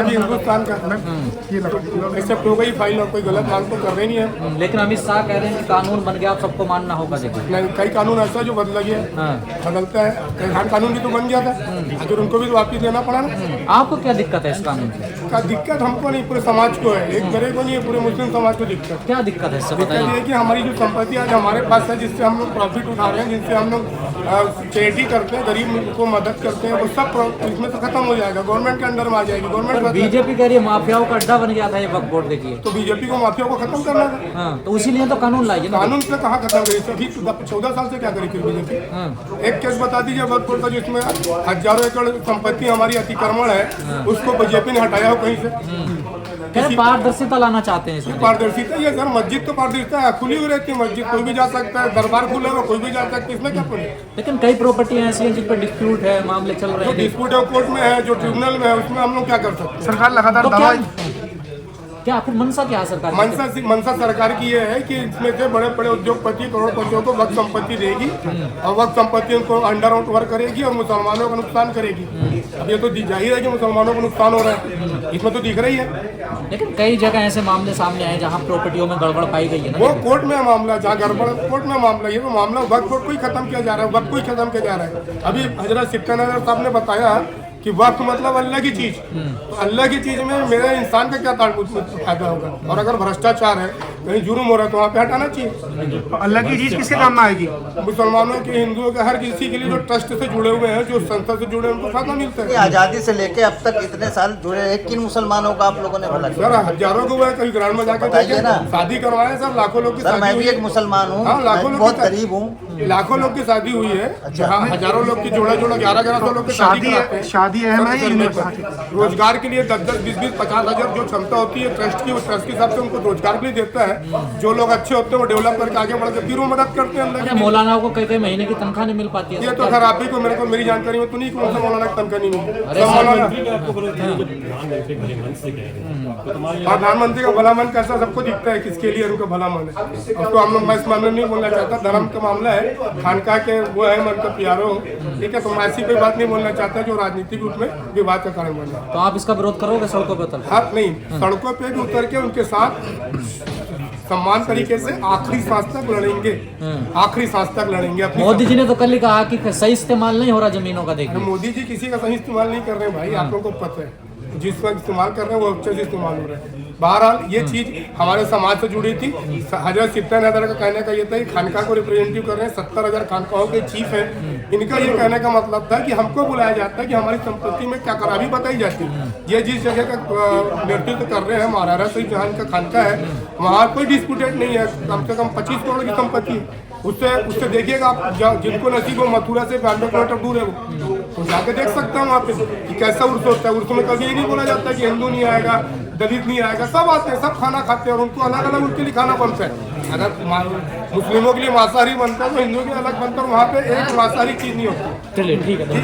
है भी हिंदुस्तान का एक्सेप्ट हो गई फाइल और कोई गलत मांग तो कर रही नहीं है। लेकिन अमित शाह कह रहे हैं कि कानून बन गया अब सबको मानना होगा। देखिए नहीं, कई कानून ऐसा जो बदला गया बदलता है, कई कानून भी तो बन गया था, अगर उनको भी तो वापिस देना पड़ा ना। आपको क्या दिक्कत है इस कानून से? का दिक्कत हमको नहीं, पूरे समाज को है, एक बड़े को नहीं है, पूरे मुस्लिम समाज को दिक्कत। क्या दिक्कत है इससे दिक्कत ये बताइए? है कि हमारी जो संपत्ति आज हमारे पास है, जिससे हम लोग प्रॉफिट उठा रहे हैं, जिनसे हम लोग चैरिटी करते हैं, गरीब को मदद करते हैं, वो सब इसमें तो खत्म हो जाएगा, गवर्नमेंट के अंडर में आ जाएगी। गवर्नमेंट बीजेपी कह रही है माफियाओं का अड्डा बन गया था ये वक्फ बोर्ड। देखिए तो बीजेपी को माफिया को खत्म करना था। हाँ, तो इसीलिए तो कानून लाइए ना। कानून से कहाँ खत्म करी? सभी 14 साल से क्या करी फिर बीजेपी? एक केस बता दीजिए वक्फ बोर्ड का जिसमें हजारों एकड़ संपत्ति हमारी अतिक्रमण है, उसको बीजेपी ने हटाया हो कहीं से। पारदर्शिता लाना चाहते हैं इसमें। पारदर्शिता ये सर, मस्जिद तो पारदर्शिता है, खुली हुई रहती है मस्जिद, कोई भी जा सकता है, दरबार खुला हुआ कोई भी जा सकता है, इसमें क्या पुण्य? लेकिन कई प्रॉपर्टी ऐसी हैं जिन पर डिस्प्यूट है, मामले चल रहे जो हैं। डिस्प्यूट है कोर्ट में है, जो ट्रिब्यूनल में है, उसमें हम लोग क्या कर सकते हैं? सरकार लगातार तो दवा क्या फिर मंशा क्या है सरकार की? मंशा सरकार की ये है कि इसमें से बड़े बड़े उद्योगपति करोड़पतियों को वक्त संपत्ति देगी और वक्त संपत्ति उनको अंडर ओवर करेगी और मुसलमानों को नुकसान करेगी। अब ये तो जाहिर है कि मुसलमानों को नुकसान हो रहा है, इसमें तो दिख रही है। लेकिन कई जगह ऐसे मामले सामने आए जहाँ प्रॉपर्टियों में गड़बड़ पाई गई है ना। वो कोर्ट में मामला, जहाँ गड़बड़ कोर्ट में मामला, ये तो मामला वक्त कोर्ट को ही खत्म किया जा रहा है, वक्त को ही खत्म किया जा रहा है। अभी हजरत सिकंदर साहब ने बताया कि वक्त मतलब अल्लाह की चीज, तो अल्लाह की चीज में मेरे इंसान का क्या फायदा होगा? और अगर भ्रष्टाचार है, कहीं जुर्म हो रहा है, तो वहाँ पे हटाना चाहिए। अल्लाह की चीज किसके काम में आएगी? मुसलमानों के, हिंदुओं के, हर किसी के लिए जो ट्रस्ट से जुड़े हुए हैं, जो संस्था से जुड़े हैं, उनको फायदा मिलता है। आजादी से लेके अब तक इतने साल जुड़े हैं, किन मुसलमानों का आप लोगों ने भला किया? सर हजारों को हुआ, कहीं ग्राउंड में जाकर बताइए ना। शादी करवाए सर, लाखों लोग की सर मैं शादी भी हुई एक है। मुसलमान हूँ, हाँ, लाखों मैं लोग बहुत की- गरीब हूँ। लाखों लोग की शादी हुई है, जहाँ हजारों लोग की जोड़ा 11,000 लोग की शादी अहम है या रोजगार के लिए 10-10, 20-20, 50,000 जो क्षमता होती है ट्रस्ट की, वो ट्रस्ट के हिसाब से उनको रोजगार भी देता है। जो लोग अच्छे होते हैं वो डेवलप करके आगे बढ़ के फिर वो मदद करते हैं अंदर। मौलाना को कई महीने की तनख्वाह नहीं मिल पाती है। ये तो खराबी को मेरी जानकारी में तो नहीं, कौन सा मौलाना की तनख्वाह नहीं मिली। प्रधानमंत्री का भला मन कैसा सबको दिखता है, किसके लिए उनका भला मन है, उसको हम लोग मैं इस मामले नहीं बोलना चाहता। धर्म का मामला है, खानका के वो है मन का प्यारो, ठीक है, तो मैं ऐसी कोई बात नहीं बोलना चाहता जो राजनीतिक रूप में विवाद का कारण बने। तो आप इसका विरोध करोगे सड़कों पर उतर? हाँ नहीं, सड़कों पे भी उतर के उनके साथ सम्मान तरीके से आखिरी सांस तक लड़ेंगे, आखिरी सांस तक लड़ेंगे। मोदी जी ने तो कल ही कहा कि सही इस्तेमाल नहीं हो रहा जमीनों का। देखिए मोदी जी किसी का सही इस्तेमाल नहीं कर रहे हैं भाई, आप लोगों को पता है, जिस वक्त इस्तेमाल कर रहे हैं वो अच्छे से इस्तेमाल हो रहा है। बहरहाल ये चीज हमारे समाज से जुड़ी थी। हजरत सिकंदर का कहने का ये था कि खानका को रिप्रेजेंटेटिव कर रहे हैं, 70,000 खानकाओं के चीफ हैं। इनका ये कहने का मतलब था कि हमको बुलाया जाता है कि हमारी संपत्ति में क्या खराबी बताई जाती है। ये जिस जगह का नेतृत्व कर रहे हैं महाराजा शरीफ जहाँ इनका खानका है, वहाँ कोई डिस्प्यूटेड नहीं है, कम से कम 25 करोड़ की संपत्ति है। उससे देखिएगा आप, जिनको नसीब हो मथुरा से 92 किलोमीटर दूर है वो, तो जाके देख सकते हैं वहाँ पे कि कैसा उर्स होता है। उर्स में कभी ये नहीं बोला जाता कि हिंदू नहीं आएगा, दलित नहीं आएगा, सब आते हैं, सब खाना खाते हैं और उनको अलग अलग उनके लिए खाना बनता है। अगर मुस्लिमों के लिए मांसाहारी बनता है तो हिंदुओं के लिए अलग बनता है, वहाँ पे एक मांसाहारी चीज नहीं होती। चलिए ठीक है।